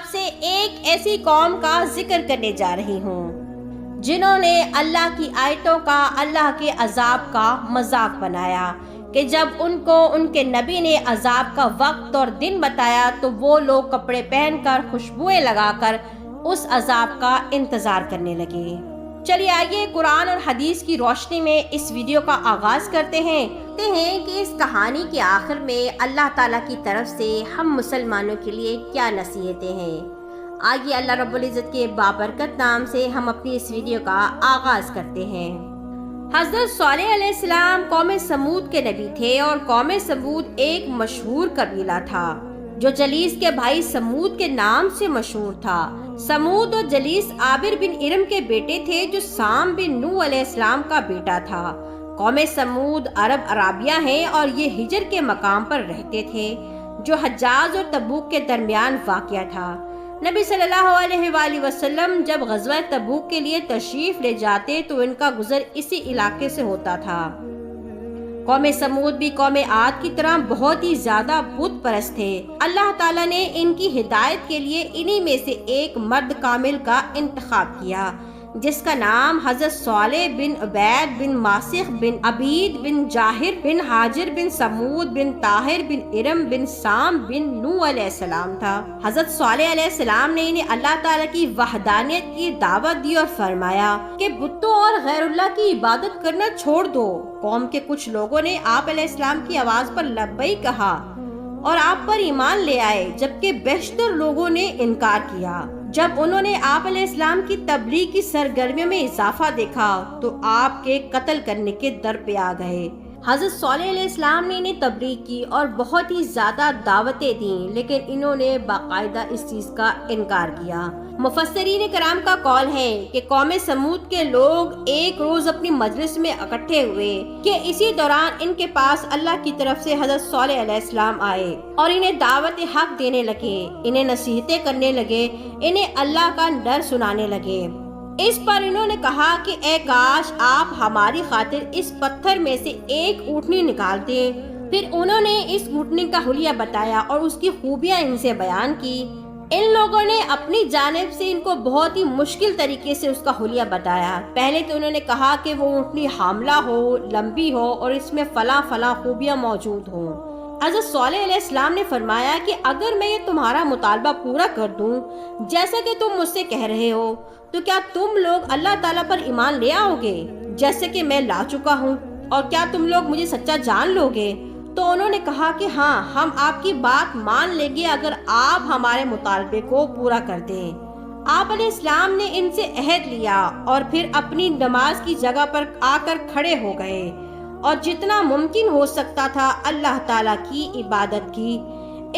آپ سے ایک ایسی قوم کا ذکر کرنے جا رہی ہوں جنہوں نے اللہ کی آیتوں کا، اللہ کے عذاب کا مذاق بنایا کہ جب ان کو ان کے نبی نے عذاب کا وقت اور دن بتایا تو وہ لوگ کپڑے پہن کر، خوشبوئیں لگا کر اس عذاب کا انتظار کرنے لگے۔ چلیے آئیے قرآن اور حدیث کی روشنی میں اس ویڈیو کا آغاز کرتے ہیں کہ اس کہانی کے آخر میں اللہ تعالیٰ کی طرف سے ہم مسلمانوں کے لیے کیا نصیحتیں ہیں۔ آئیے اللہ رب العزت کے بابرکت نام سے ہم اپنی اس ویڈیو کا آغاز کرتے ہیں۔ حضرت صالح علیہ السلام قوم سمود کے نبی تھے، اور قوم سمود ایک مشہور قبیلہ تھا جو جلیس کے بھائی سمود کے نام سے مشہور تھا۔ سمود اور جلیس عابر بن ارم کے بیٹے تھے جو سام بن نوح علیہ السلام کا بیٹا تھا۔ قوم سمود عرب عرابیہ ہیں اور یہ ہجر کے مقام پر رہتے تھے جو حجاز اور تبوک کے درمیان واقع تھا۔ نبی صلی اللہ علیہ وآلہ وسلم جب غزوہ تبوک کے لیے تشریف لے جاتے تو ان کا گزر اسی علاقے سے ہوتا تھا۔ قوم سمود بھی قوم عاد کی طرح بہت ہی زیادہ بت پرست تھے۔ اللہ تعالیٰ نے ان کی ہدایت کے لیے انہی میں سے ایک مرد کامل کا انتخاب کیا جس کا نام حضرت صالح بن عبید بن ماسخ بن عبید بن جاہر بن حاجر بن سمود بن طاہر بن ارم بن سام بن نوح علیہ السلام تھا۔ حضرت صالح علیہ السلام نے انہیں اللہ تعالیٰ کی وحدانیت کی دعوت دی اور فرمایا کہ بتوں اور غیر اللہ کی عبادت کرنا چھوڑ دو۔ قوم کے کچھ لوگوں نے آپ علیہ السلام کی آواز پر لبیک کہا اور آپ پر ایمان لے آئے، جبکہ بیشتر لوگوں نے انکار کیا۔ جب انہوں نے آپ علیہ السلام کی تبلیغ کی سرگرمیوں میں اضافہ دیکھا تو آپ کے قتل کرنے کے در پہ آ گئے۔ حضرت صالح علیہ السلام نے انہیں تبلیغ کی اور بہت ہی زیادہ دعوتیں دیں، لیکن انہوں نے باقاعدہ اس چیز کا انکار کیا۔ مفسرین کرام کا قول ہے کہ قوم سمود کے لوگ ایک روز اپنی مجلس میں اکٹھے ہوئے کہ اسی دوران ان کے پاس اللہ کی طرف سے حضرت صالح علیہ السلام آئے اور انہیں دعوت حق دینے لگے، انہیں نصیحتیں کرنے لگے، انہیں اللہ کا ڈر سنانے لگے۔ اس پر انہوں نے کہا کہ اے کاش آپ ہماری خاطر اس پتھر میں سے ایک اونٹنی نکال دیں۔ پھر انہوں نے اس اونٹنی کا حلیہ بتایا اور اس کی خوبیاں ان سے بیان کی۔ ان لوگوں نے اپنی جانب سے ان کو بہت ہی مشکل طریقے سے اس کا حلیہ بتایا۔ پہلے تو انہوں نے کہا کہ وہ اونٹنی حاملہ ہو، لمبی ہو اور اس میں فلاں فلاں خوبیاں موجود ہوں۔ حضرت صالح علیہ السلام نے فرمایا کہ اگر میں یہ تمہارا مطالبہ پورا کر دوں جیسا کہ تم مجھ سے کہہ رہے ہو تو کیا تم لوگ اللہ تعالیٰ پر ایمان لے آؤ گے جیسے کہ میں لا چکا ہوں، اور کیا تم لوگ مجھے سچا جان لو گے؟ تو انہوں نے کہا کہ ہاں، ہم آپ کی بات مان لیں گے اگر آپ ہمارے مطالبے کو پورا کر دیں۔ آپ علیہ السلام نے ان سے عہد لیا اور پھر اپنی نماز کی جگہ پر آ کر کھڑے ہو گئے اور جتنا ممکن ہو سکتا تھا اللہ تعالیٰ کی عبادت کی۔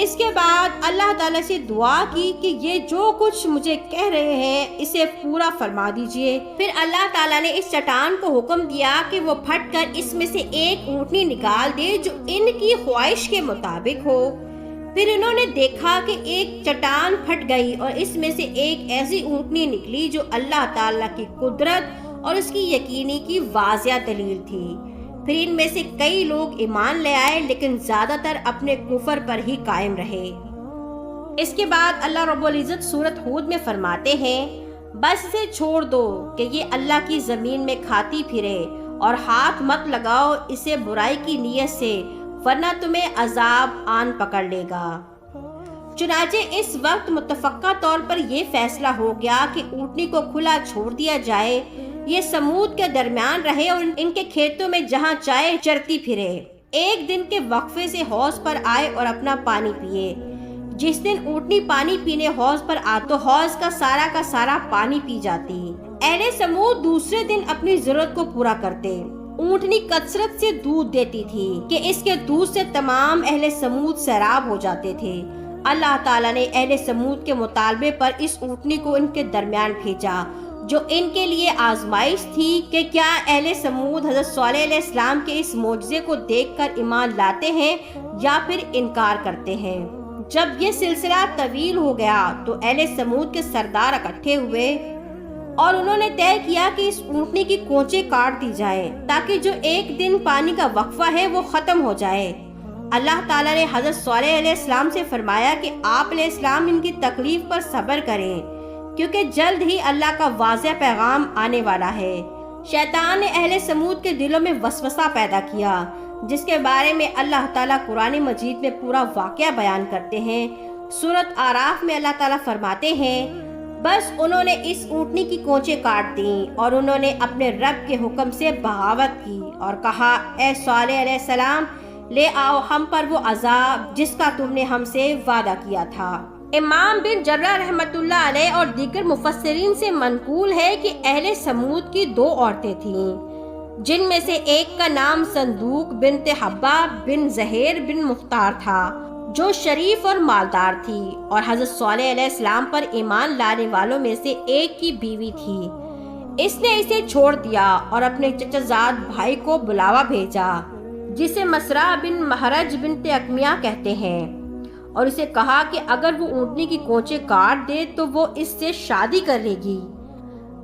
اس کے بعد اللہ تعالیٰ سے دعا کی کہ یہ جو کچھ مجھے کہہ رہے ہیں اسے پورا فرما دیجئے۔ پھر اللہ تعالیٰ نے اس چٹان کو حکم دیا کہ وہ پھٹ کر اس میں سے ایک اونٹنی نکال دے جو ان کی خواہش کے مطابق ہو۔ پھر انہوں نے دیکھا کہ ایک چٹان پھٹ گئی اور اس میں سے ایک ایسی اونٹنی نکلی جو اللہ تعالیٰ کی قدرت اور اس کی یقینی کی واضح دلیل تھی۔ پھر ان میں سے کئی لوگ ایمان لے آئے لیکن زیادہ تر اپنے کفر پر ہی قائم رہے۔ اس کے بعد اللہ رب العزت سورۃ ہود میں فرماتے ہیں، بس اسے چھوڑ دو کہ یہ اللہ کی زمین میں کھاتی پھرے اور ہاتھ مت لگاؤ اسے برائی کی نیت سے، ورنہ تمہیں عذاب آن پکڑ لے گا۔ چنانچہ اس وقت متفقہ طور پر یہ فیصلہ ہو گیا کہ اونٹنی کو کھلا چھوڑ دیا جائے، یہ سمود کے درمیان رہے اور ان کے کھیتوں میں جہاں چائے چرتی پھرے۔ ایک دن کے وقفے سے حوض پر آئے اور اپنا پانی پیے۔ جس دن اونٹنی پانی پینے حوض پر آ تو حوض کا سارا پانی پی جاتی۔ اہل سمود دوسرے دن اپنی ضرورت کو پورا کرتے۔ اونٹنی کثرت سے دودھ دیتی تھی کہ اس کے دودھ سے تمام اہل سمود سیراب ہو جاتے تھے۔ اللہ تعالیٰ نے اہل سمود کے مطالبے پر اس اونٹنی کو ان کے درمیان بھیجا جو ان کے لیے آزمائش تھی کہ کیا اہل سمود حضرت صالح علیہ السلام کے اس معجزے کو دیکھ کر ایمان لاتے ہیں یا پھر انکار کرتے ہیں۔ جب یہ سلسلہ طویل ہو گیا تو اہل سمود کے سردار اکٹھے ہوئے اور انہوں نے طے کیا کہ اس اونٹنی کی کونچیں کاٹ دی جائیں تاکہ جو ایک دن پانی کا وقفہ ہے وہ ختم ہو جائے۔ اللہ تعالیٰ نے حضرت صالح علیہ السلام سے فرمایا کہ آپ علیہ السلام ان کی تکلیف پر صبر کریں، کیونکہ جلد ہی اللہ کا واضح پیغام آنے والا ہے۔ شیطان نے اہل سمود کے دلوں میں وسوسہ پیدا کیا، جس کے بارے میں اللہ تعالیٰ قرآن مجید میں پورا واقعہ بیان کرتے ہیں۔ سورۃ اعراف میں اللہ تعالیٰ فرماتے ہیں، بس انہوں نے اس اونٹنی کی کونچیں کاٹ دیں اور انہوں نے اپنے رب کے حکم سے بغاوت کی اور کہا، اے صالح علیہ السلام، لے آؤ ہم پر وہ عذاب جس کا تم نے ہم سے وعدہ کیا تھا۔ امام بن جرہ رحمۃ اللہ علیہ اور دیگر مفسرین سے منقول ہے کہ اہل سمود کی 2 عورتیں تھیں، جن میں سے ایک کا نام صندوق بنت حباب بن زہیر بن مختار تھا، جو شریف اور مالدار تھی اور حضرت صالح علیہ السلام پر ایمان لانے والوں میں سے ایک کی بیوی تھی۔ اس نے اسے چھوڑ دیا اور اپنے چچا زاد بھائی کو بلاوا بھیجا، جسے مسرا بن مہرج بنت اکمیہ کہتے ہیں، اور اسے کہا کہ اگر وہ اونٹنی کی کونچیں کاٹ دے تو وہ اس سے شادی کر لے گی۔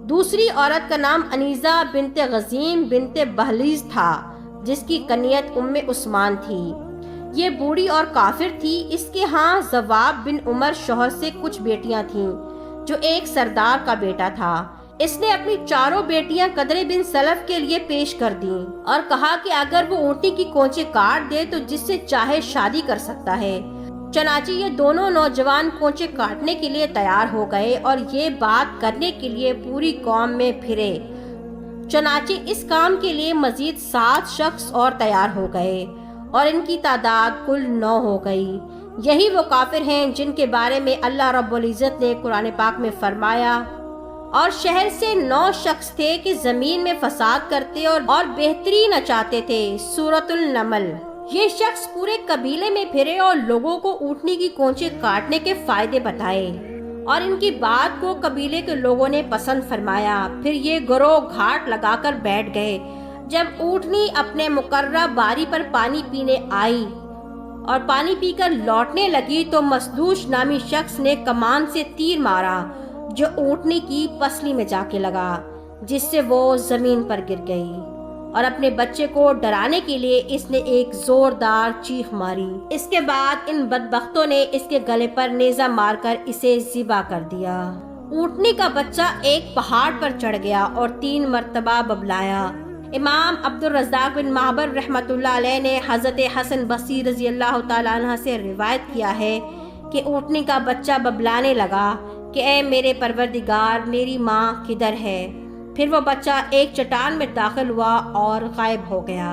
دوسری عورت کا نام انیزہ بنت غزیم بنت بہلیز تھا، جس کی کنیت عثمان تھی۔ یہ بوڑھی اور کافر تھی۔ اس کے ہاں زواب بن عمر شوہر سے کچھ بیٹیاں تھیں، جو ایک سردار کا بیٹا تھا۔ اس نے اپنی 4 بیٹیاں قدر بن سلف کے لیے پیش کر دیں اور کہا کہ اگر وہ اونٹنی کی کونچیں کاٹ دے تو جس سے چاہے شادی کر سکتا ہے۔ چنانچہ یہ دونوں نوجوان کونچیں کاٹنے کے لیے تیار ہو گئے اور یہ بات کرنے کے لیے پوری قوم میں پھرے۔ چنانچہ اس کام کے لیے مزید 7 شخص اور تیار ہو گئے اور ان کی تعداد کل 9 ہو گئی۔ یہی وہ کافر ہیں جن کے بارے میں اللہ رب العزت نے قرآن پاک میں فرمایا، اور شہر سے 9 شخص تھے کہ زمین میں فساد کرتے اور بہتری نہ چاہتے تھے۔ سورۃ النمل۔ یہ شخص پورے قبیلے میں پھرے اور لوگوں کو اونٹنی کی کونچیں کاٹنے کے فائدے بتائے، اور ان کی بات کو قبیلے کے لوگوں نے پسند فرمایا۔ پھر یہ گروہ گھاٹ لگا کر بیٹھ گئے۔ جب اونٹنی اپنے مقررہ باری پر پانی پینے آئی اور پانی پی کر لوٹنے لگی تو مسدوش نامی شخص نے کمان سے تیر مارا، جو اونٹنی کی پسلی میں جا کے لگا، جس سے وہ زمین پر گر گئی، اور اپنے بچے کو ڈرانے کے لیے اس نے ایک زوردار چیخ ماری۔ اس کے بعد ان بدبختوں نے اس کے گلے پر نیزہ مار کر اسے ذبح کر دیا۔ اونٹنی کا بچہ ایک پہاڑ پر چڑھ گیا اور 3 مرتبہ ببلایا۔ امام عبد الرزاق بن معبر رحمۃ اللہ علیہ نے حضرت حسن بصری رضی اللہ تعالیٰ عنہ سے روایت کیا ہے کہ اونٹنی کا بچہ ببلانے لگا کہ اے میرے پروردگار، میری ماں کدھر ہے؟ پھر وہ بچہ ایک چٹان میں داخل ہوا اور غائب ہو گیا۔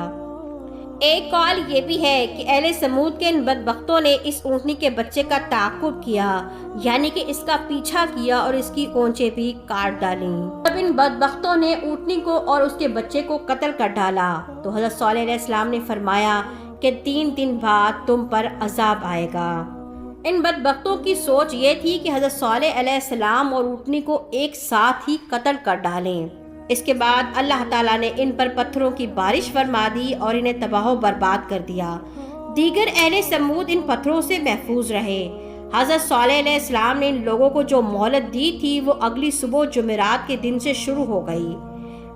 ایک قول یہ بھی ہے کہ اہل سمود کے ان بدبختوں نے اس اونٹنی کے بچے کا تعاقب کیا، یعنی کہ اس کا پیچھا کیا اور اس کی کونچیں بھی کاٹ ڈالیں۔ جب ان بدبختوں نے اونٹنی کو اور اس کے بچے کو قتل کر ڈالا تو حضرت صالح علیہ السلام نے فرمایا کہ 3 دن بعد تم پر عذاب آئے گا۔ ان بدبختوں کی سوچ یہ تھی کہ حضرت صالح علیہ السلام اور اونٹنی کو ایک ساتھ ہی قتل کر ڈالیں۔ اس کے بعد اللہ تعالیٰ نے ان پر پتھروں کی بارش فرما دی اور انہیں تباہ و برباد کر دیا۔ دیگر اہل سمود ان پتھروں سے محفوظ رہے۔ حضرت صالح علیہ السلام نے ان لوگوں کو جو مہلت دی تھی وہ اگلی صبح جمعرات کے دن سے شروع ہو گئی۔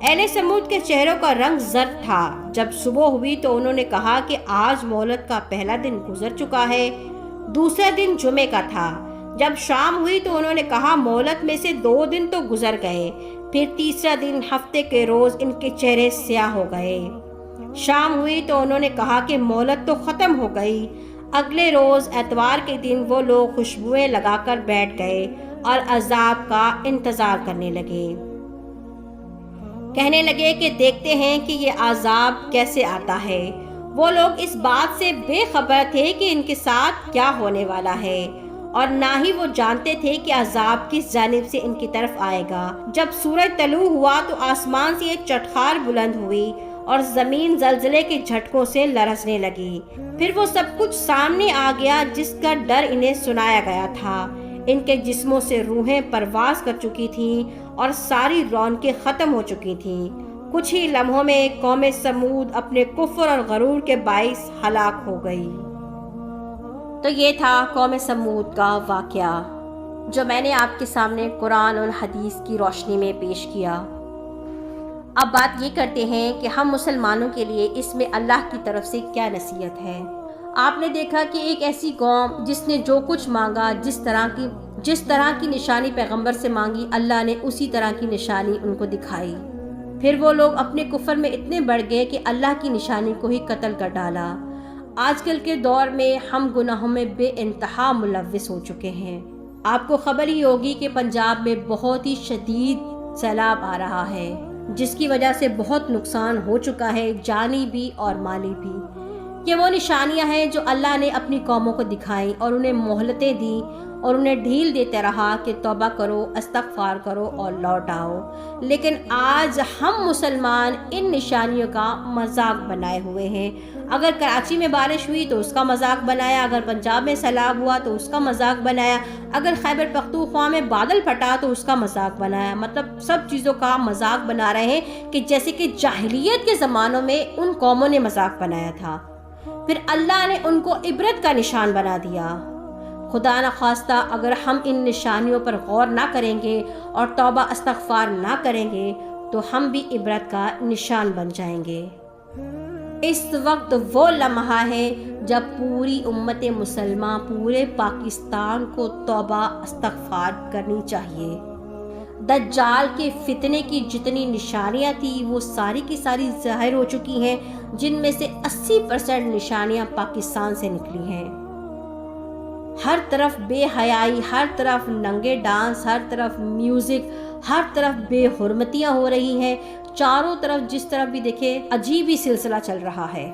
اہل سمود کے چہروں کا رنگ زرد تھا۔ جب صبح ہوئی تو انہوں نے کہا کہ آج مہلت کا پہلا دن گزر چکا ہے، دوسرا دن جمعے کا تھا۔ جب شام ہوئی تو انہوں نے کہا مہلت میں سے 2 دن تو گزر گئے۔ پھر تیسرا دن ہفتے کے روز ان کے چہرے سیاہ ہو گئے۔ شام ہوئی تو انہوں نے کہا کہ مہلت تو ختم ہو گئی۔ اگلے روز اتوار کے دن وہ لوگ خوشبوئیں لگا کر بیٹھ گئے اور عذاب کا انتظار کرنے لگے۔ کہنے لگے کہ دیکھتے ہیں کہ یہ عذاب کیسے آتا ہے۔ وہ لوگ اس بات سے بے خبر تھے کہ ان کے ساتھ کیا ہونے والا ہے، اور نہ ہی وہ جانتے تھے کہ عذاب کس جانب سے ان کی طرف آئے گا۔ جب سورج طلوع ہوا تو آسمان سے ایک چٹخار بلند ہوئی اور زمین زلزلے کے جھٹکوں سے لرزنے لگی۔ پھر وہ سب کچھ سامنے آ گیا جس کا ڈر انہیں سنایا گیا تھا۔ ان کے جسموں سے روحیں پرواز کر چکی تھیں اور ساری رونقیں ختم ہو چکی تھیں۔ کچھ ہی لمحوں میں قوم سمود اپنے کفر اور غرور کے باعث ہلاک ہو گئی۔ تو یہ تھا قوم سمود کا واقعہ جو میں نے آپ کے سامنے قرآن اور حدیث کی روشنی میں پیش کیا۔ اب بات یہ کرتے ہیں کہ ہم مسلمانوں کے لیے اس میں اللہ کی طرف سے کیا نصیحت ہے۔ آپ نے دیکھا کہ ایک ایسی قوم جس نے جو کچھ مانگا، جس طرح کی نشانی پیغمبر سے مانگی، اللہ نے اسی طرح کی نشانی ان کو دکھائی۔ پھر وہ لوگ اپنے کفر میں اتنے بڑھ گئے کہ اللہ کی نشانی کو ہی قتل کر ڈالا۔ آج کل کے دور میں ہم گناہوں میں بے انتہا ملوث ہو چکے ہیں۔ آپ کو خبر ہی ہوگی کہ پنجاب میں بہت ہی شدید سیلاب آ رہا ہے، جس کی وجہ سے بہت نقصان ہو چکا ہے، جانی بھی اور مالی بھی۔ یہ وہ نشانیاں ہیں جو اللہ نے اپنی قوموں کو دکھائیں اور انہیں مہلتیں دیں اور انہیں ڈھیل دیتے رہا کہ توبہ کرو، استغفار کرو اور لوٹ آؤ۔ لیکن آج ہم مسلمان ان نشانیوں کا مذاق بنائے ہوئے ہیں۔ اگر کراچی میں بارش ہوئی تو اس کا مذاق بنایا، اگر پنجاب میں سیلاب ہوا تو اس کا مذاق بنایا، اگر خیبر پختونخوا میں بادل پھٹا تو اس کا مذاق بنایا۔ مطلب سب چیزوں کا مذاق بنا رہے ہیں کہ جیسے کہ جاہلیت کے زمانوں میں ان قوموں نے مذاق بنایا تھا۔ پھر اللہ نے ان کو عبرت کا نشان بنا دیا۔ خدا نخواستہ اگر ہم ان نشانیوں پر غور نہ کریں گے اور توبہ استغفار نہ کریں گے تو ہم بھی عبرت کا نشان بن جائیں گے۔ اس وقت وہ لمحہ ہے جب پوری امت مسلمہ، پورے پاکستان کو توبہ استغفار کرنی چاہیے۔ دجال کے فتنے کی جتنی نشانیاں تھیں وہ ساری کی ساری ظاہر ہو چکی ہیں، جن میں سے 80% نشانیاں پاکستان سے نکلی ہیں۔ ہر طرف بے حیائی، ہر طرف ننگے ڈانس، ہر طرف میوزک، ہر طرف بے حرمتیاں ہو رہی ہیں۔ چاروں طرف جس طرف بھی دیکھے عجیب ہی سلسلہ چل رہا ہے۔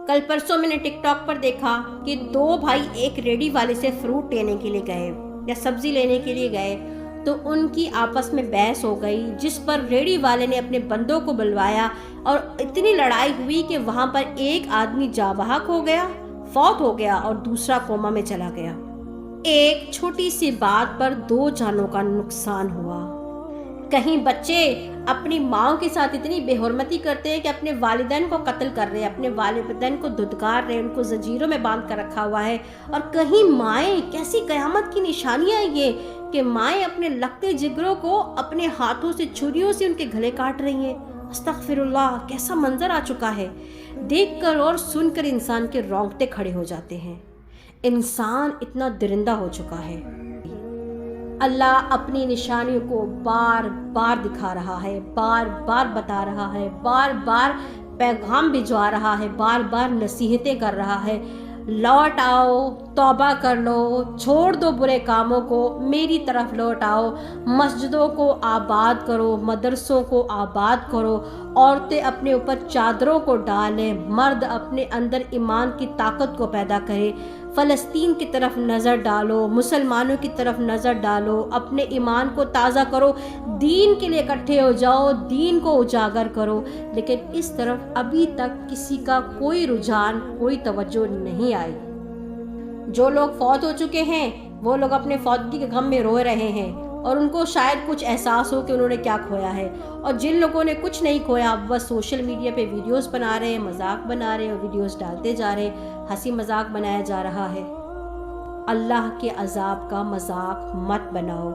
کل پرسوں میں نے ٹک ٹاک پر دیکھا کہ 2 بھائی ایک ریڈی والے سے فروٹ لینے کے لیے گئے یا سبزی لینے کے لیے گئے تو ان کی آپس میں بحث ہو گئی، جس پر ریڈی والے نے اپنے بندوں کو بلوایا اور اتنی لڑائی ہوئی کہ وہاں پر ایک آدمی جاں بحق ہو گیا، فوت ہو گیا اور دوسرا کوما میں چلا گیا۔ ایک چھوٹی سی بات پر 2 جانوں کا نقصان ہوا۔ کہیں بچے اپنی ماں کے ساتھ اتنی بے حرمتی کرتے ہیں کہ اپنے والدین کو قتل کر رہے ہیں، اپنے والدین کو دھتکار رہے ہیں، ان کو زنجیروں میں باندھ کر رکھا ہوا ہے، اور کہیں مائیں، کیسی قیامت کی نشانیاں یہ کہ مائیں اپنے لگتے جگروں کو اپنے ہاتھوں سے، چھریوں سے ان کے گلے کاٹ رہی ہیں۔ استغفر اللہ، کیسا منظر آ چکا ہے۔ دیکھ کر اور سن کر انسان کے رونگٹے کھڑے ہو جاتے ہیں۔ انسان اتنا درندہ ہو چکا ہے۔ اللہ اپنی نشانیوں کو بار بار دکھا رہا ہے، بار بار بتا رہا ہے، بار بار پیغام بھجوا رہا ہے، بار بار نصیحتیں کر رہا ہے۔ لوٹ آؤ، توبہ کر لو، چھوڑ دو برے کاموں کو، میری طرف لوٹ آؤ، مسجدوں کو آباد کرو، مدرسوں کو آباد کرو، عورتیں اپنے اوپر چادروں کو ڈالیں، مرد اپنے اندر ایمان کی طاقت کو پیدا کرے، فلسطین کی طرف نظر ڈالو، مسلمانوں کی طرف نظر ڈالو، اپنے ایمان کو تازہ کرو، دین کے لیے اکٹھے ہو جاؤ، دین کو اجاگر کرو۔ لیکن اس طرف ابھی تک کسی کا کوئی رجحان، کوئی توجہ نہیں آئی۔ جو لوگ فوت ہو چکے ہیں وہ لوگ اپنے فوتگی کے غم میں رو رہے ہیں اور ان کو شاید کچھ احساس ہو کہ انہوں نے کیا کھویا ہے، اور جن لوگوں نے کچھ نہیں کھویا بس سوشل میڈیا پہ ویڈیوز بنا رہے ہیں، مذاق بنا رہے ہیں اور ویڈیوز ڈالتے جا رہے ہیں، ہنسی مذاق بنایا جا رہا ہے۔ اللہ کے عذاب کا مذاق مت بناؤ۔